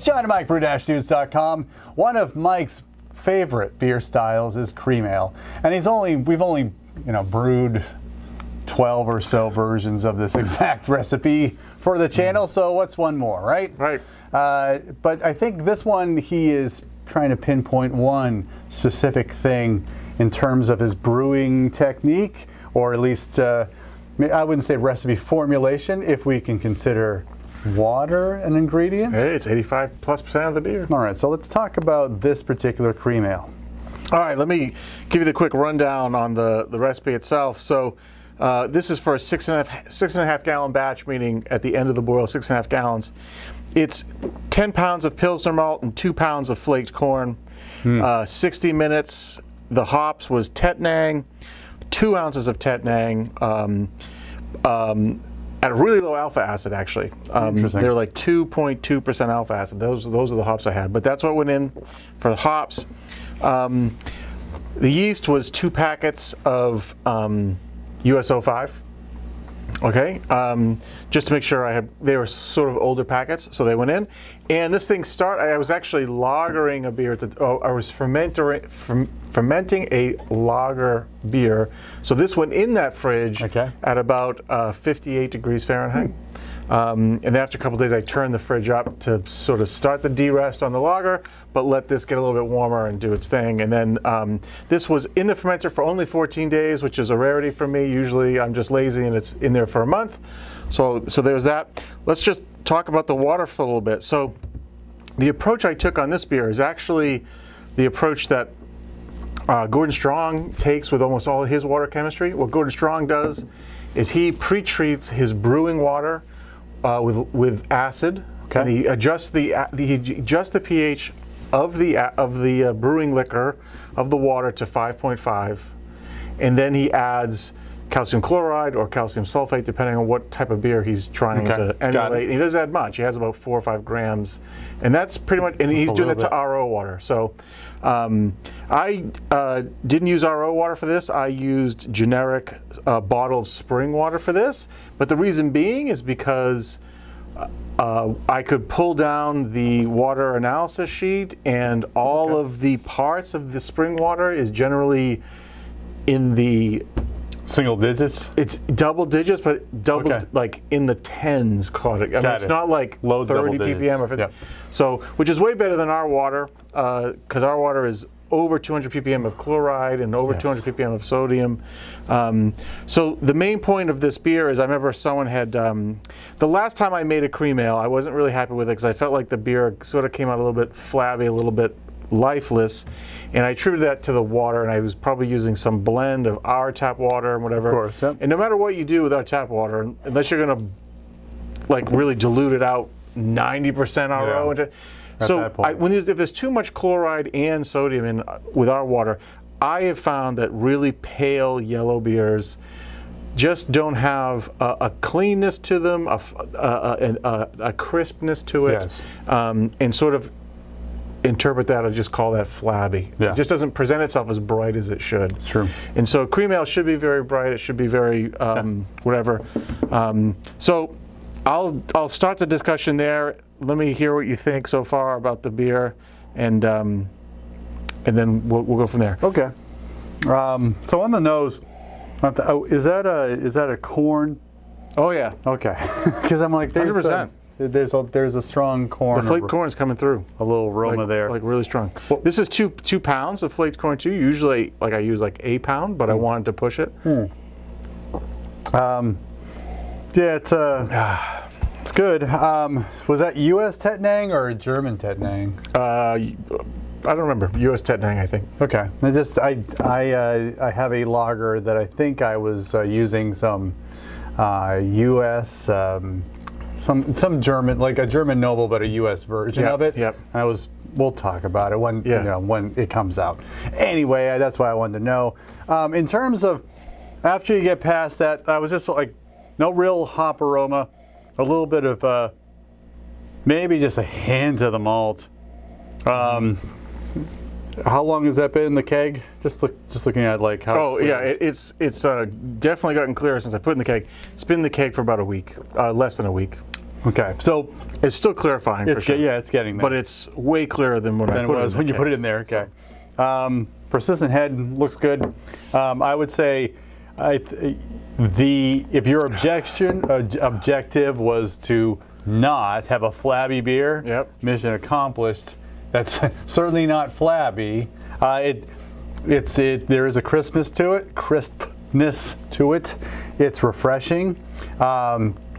it's John and Mike, brew-dudes.com. One of Mike's favorite beer styles is cream ale, and we've only brewed 12 or so versions of this exact recipe for the channel. So what's one more, right? Right. But I think this one he is trying to pinpoint one specific thing in terms of his brewing technique, or at least I wouldn't say recipe formulation, if we can consider water an ingredient. Hey, it's 85+% of the beer. All right, so let's talk about this particular cream ale. All right, let me give you the quick rundown on the recipe itself. So this is for a six and a half gallon batch, meaning at the end of the boil, 6.5 gallons. It's 10 pounds of Pilsner Malt and 2 pounds of flaked corn. 60 minutes. The hops was Tettnang, 2 ounces of Tettnang. At a really low alpha acid, actually. They're like 2.2% alpha acid. Those are the hops I had. But that's what went in for the hops. The yeast was 2 packets of US-05. Okay, just to make sure they were sort of older packets, so they went in. And this thing I was actually lagering a beer. I was fermenting a lager beer. So this went in that fridge at about 58 degrees Fahrenheit. And after a couple days, I turned the fridge up to sort of start the de-rest on the lager, but let this get a little bit warmer and do its thing. And then this was in the fermenter for only 14 days, which is a rarity for me. Usually I'm just lazy and it's in there for a month. So there's that. Let's just talk about the water for a little bit. So the approach I took on this beer is actually the approach that Gordon Strong takes with almost all of his water chemistry. What Gordon Strong does is he pre-treats his brewing water with acid, and he adjusts the pH of the brewing liquor of the water to 5.5, and then he adds calcium chloride or calcium sulfate, depending on what type of beer he's trying to emulate. And he doesn't add much. He has about 4 or 5 grams, and that's pretty much. And he's doing it to RO water. So I didn't use RO water for this. I used generic bottled spring water for this. But the reason being is because I could pull down the water analysis sheet, and all of the parts of the spring water is generally in the single digits? It's double digits, but like in the tens. It's not like low 30 ppm or 50. So, which is way better than our water, because our water is over 200 ppm of chloride and over 200 ppm of sodium. So the main point of this beer is, I remember someone had, the last time I made a cream ale, I wasn't really happy with it because I felt like the beer sort of came out a little bit flabby, a little bit lifeless, and I attributed that to the water, and I was probably using some blend of our tap water and whatever. Of course, yep. And no matter what you do with our tap water, unless you're going to like really dilute it out 90% RO, if there's too much chloride and sodium in with our water, I have found that really pale yellow beers just don't have a cleanness to them, a crispness to it, and sort of interpret that or just call that flabby. It just doesn't present itself as bright as it should. True. And so cream ale should be very bright. It should be very whatever. So I'll start the discussion there. Let me hear what you think so far about the beer, and then we'll go from there. Okay. So on the nose, is that a corn? Oh yeah. Okay. Because I'm like, 100%. There's a strong corn. The flaked corn is coming through. A little aroma there, like really strong. Well, this is two pounds of flaked corn too. Usually, I use like a pound, but I wanted to push it. Yeah, it's good. Was that U.S. Tettnang or German Tettnang? I don't remember. U.S. Tettnang, I think. Okay. I have a lager that I think I was using some U.S. Some German, like a German Noble, but a U.S. version of it. Yep. We'll talk about it when when it comes out. Anyway, that's why I wanted to know. In terms of after you get past that, I was just like, no real hop aroma, a little bit of maybe just a hint of the malt. How long has that been in the keg? Just looking at like how. Oh yeah, it's definitely gotten clearer since I put it in the keg. It's been in the keg for about a week, less than a week. Okay, so It's still clarifying for sure. yeah, it's getting there. But it's way clearer than when I put it in when you put it in there. Okay. Persistent head looks good. I would say if your objective was to not have a flabby beer, Yep. mission accomplished. That's certainly not flabby. There is a crispness to it. It's refreshing.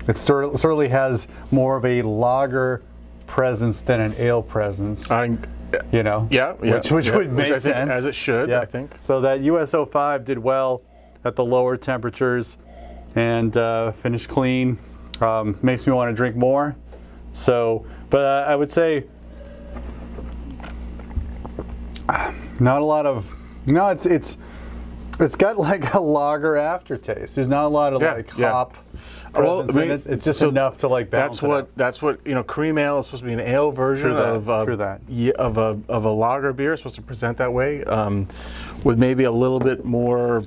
It certainly has more of a lager presence than an ale presence. Which would make sense, as it should. I think so. That US-05 did well at the lower temperatures and finished clean. Makes me want to drink more. So, but I would say not a lot of. No, it's got like a lager aftertaste. There's not a lot of hop. Presence in it. It's just enough to like balance that's what cream ale is supposed to be an ale version of a lager beer. It's supposed to present that way, with maybe a little bit more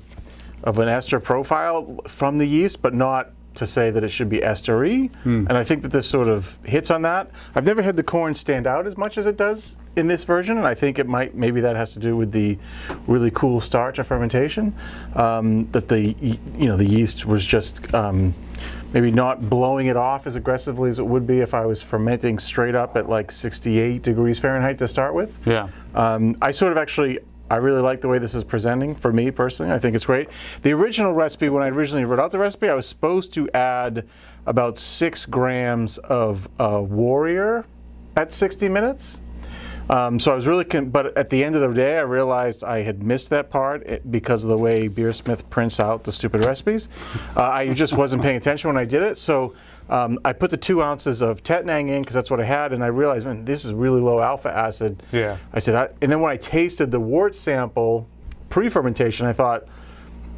of an ester profile from the yeast, but not to say that it should be estery. And I think that this sort of hits on that. I've never had the corn stand out as much as it does in this version, and I think maybe that has to do with the really cool start to fermentation. That the yeast was just maybe not blowing it off as aggressively as it would be if I was fermenting straight up at like 68 degrees Fahrenheit to start with. Yeah. I really like the way this is presenting for me personally. I think it's great. The original recipe, when I originally wrote out the recipe, I was supposed to add about 6 grams of Warrior at 60 minutes. So I was really, but at the end of the day, I realized I had missed that part because of the way Beersmith prints out the stupid recipes. I just wasn't paying attention when I did it. So I put the 2 ounces of Tettnang in because that's what I had, and I realized, man, this is really low alpha acid. Yeah. I said, and then when I tasted the wort sample pre-fermentation, I thought,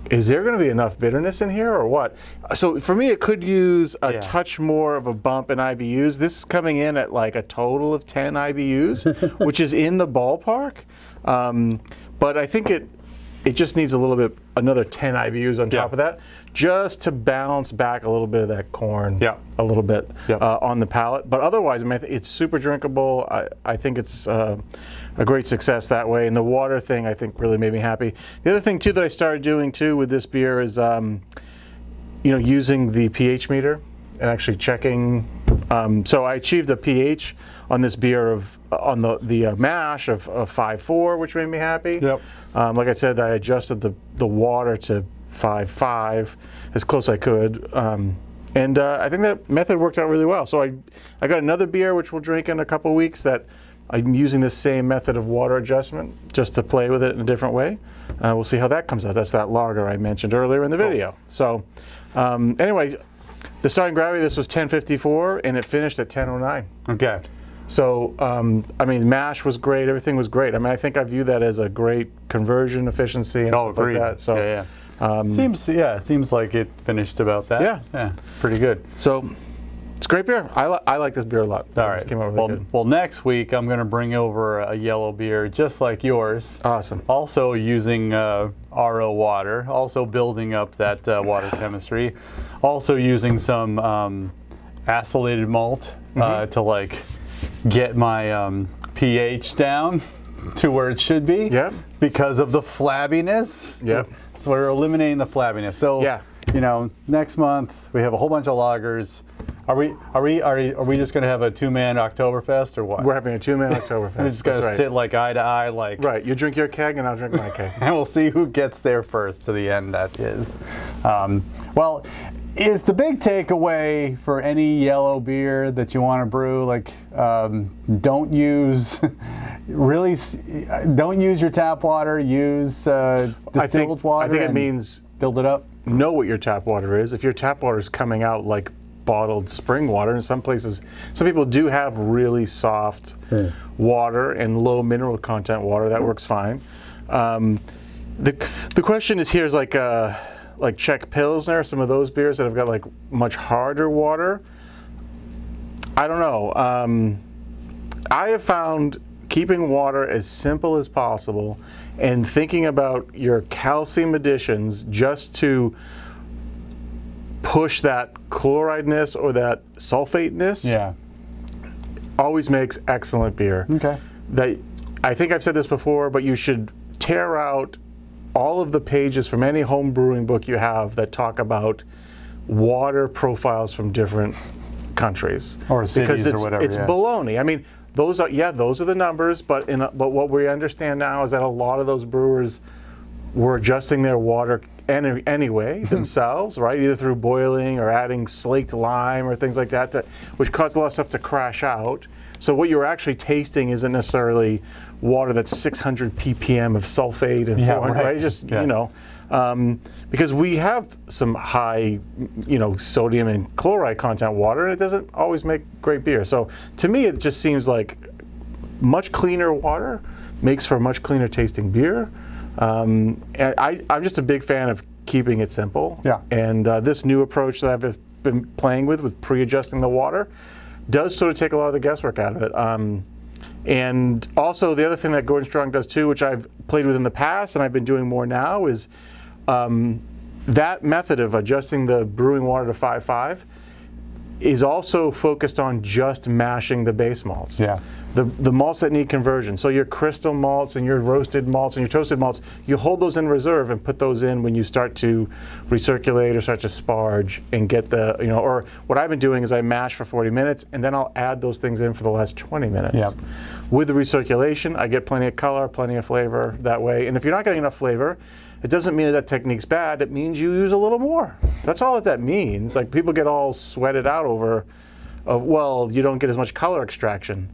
is there going to be enough bitterness in here or what? So for me, it could use a touch more of a bump in IBUs. This is coming in at like a total of 10 IBUs, which is in the ballpark. But I think it just needs a little bit, another 10 IBUs on top of that, just to balance back a little bit of that corn a little bit on the palate. But otherwise, I mean, it's super drinkable. I think it's a great success that way. And the water thing, I think, really made me happy. The other thing, too, that I started doing, too, with this beer is, using the pH meter and actually checking. So I achieved a pH on this beer on the mash of 5.4, which made me happy. Yep. Like I said, I adjusted the water to 5.5 as close as I could. And I think that method worked out really well. So I got another beer, which we'll drink in a couple of weeks, that I'm using the same method of water adjustment just to play with it in a different way. We'll see how that comes out. That's that lager I mentioned earlier in the video. So anyway, the starting gravity, this was 1054, and it finished at 1009. Okay. So, I mean, mash was great. Everything was great. I mean, I think I view that as a great conversion efficiency and stuff like that. So, it seems like it finished about that. Yeah, pretty good. So, it's a great beer. I like this beer a lot. All right. Came out really good. Well, next week I'm going to bring over a yellow beer just like yours. Awesome. Also using RO water. Also building up that water chemistry. Also using some acylated malt to like get my pH down to where it should be. Yep. Because of the flabbiness. Yep. So we're eliminating the flabbiness. So next month we have a whole bunch of lagers. Are we just going to have a 2-man Oktoberfest or what? We're having a 2-man Oktoberfest. We're just going to sit like eye to eye, like right. You drink your keg and I'll drink my keg, and we'll see who gets there first to the end. That is, well, is the big takeaway for any yellow beer that you want to brew, like don't use your tap water. Use distilled water. I think it means build it up. Know what your tap water is. If your tap water is coming out like bottled spring water, in some places, some people do have really soft water and low mineral content water. That works fine. The question is here is like Czech Pilsner, some of those beers that have got like much harder water. I don't know. I have found keeping water as simple as possible and thinking about your calcium additions just to push that chloride-ness or that sulfate-ness. Yeah. Always makes excellent beer. Okay. I think I've said this before, but you should tear out all of the pages from any home brewing book you have that talk about water profiles from different countries Or cities because or whatever. it's yeah. baloney. I mean, those are the numbers, but what we understand now is that a lot of those brewers were adjusting their water anyway themselves, right? Either through boiling or adding slaked lime or things like that, which caused a lot of stuff to crash out. So what you're actually tasting isn't necessarily water that's 600 ppm of sulfate and 400, right? Just you know, because we have some high, sodium and chloride content water, and it doesn't always make great beer. So to me, it just seems like much cleaner water makes for a much cleaner tasting beer. And I'm just a big fan of keeping it simple. Yeah. And this new approach that I've been playing with pre-adjusting the water, does sort of take a lot of the guesswork out of it. And also the other thing that Gordon Strong does too, which I've played with in the past and I've been doing more now, is that method of adjusting the brewing water to 5.5 is also focused on just mashing the base malts. Yeah. The malts that need conversion. So your crystal malts and your roasted malts and your toasted malts, you hold those in reserve and put those in when you start to recirculate or start to sparge and get the, or what I've been doing is I mash for 40 minutes and then I'll add those things in for the last 20 minutes. Yep. With the recirculation, I get plenty of color, plenty of flavor that way. And if you're not getting enough flavor, it doesn't mean that technique's bad. It means you use a little more. That's all that means. Like people get all sweated out over, well, you don't get as much color extraction.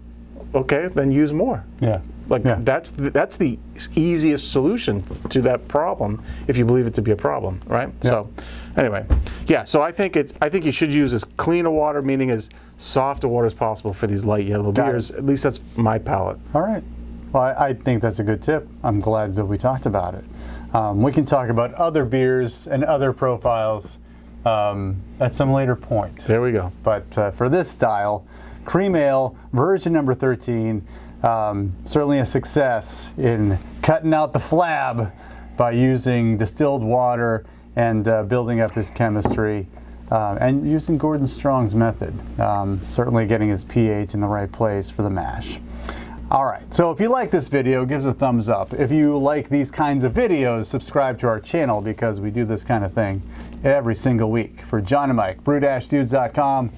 Okay, then use more. Yeah. That's the easiest solution to that problem if you believe it to be a problem, right? Yeah. So, anyway, yeah. So I think you should use as clean a water, meaning as soft a water as possible for these light yellow beers. At least that's my palate. All right. Well, I think that's a good tip. I'm glad that we talked about it. We can talk about other beers and other profiles at some later point. There we go. But for this style, cream ale version number 13, certainly a success in cutting out the flab by using distilled water and building up his chemistry and using Gordon Strong's method, certainly getting his pH in the right place for the mash. All right, so if you like this video, give us a thumbs up. If you like these kinds of videos, subscribe to our channel because we do this kind of thing every single week. For John and Mike, brew-dudes.com,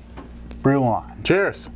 brew on. Cheers.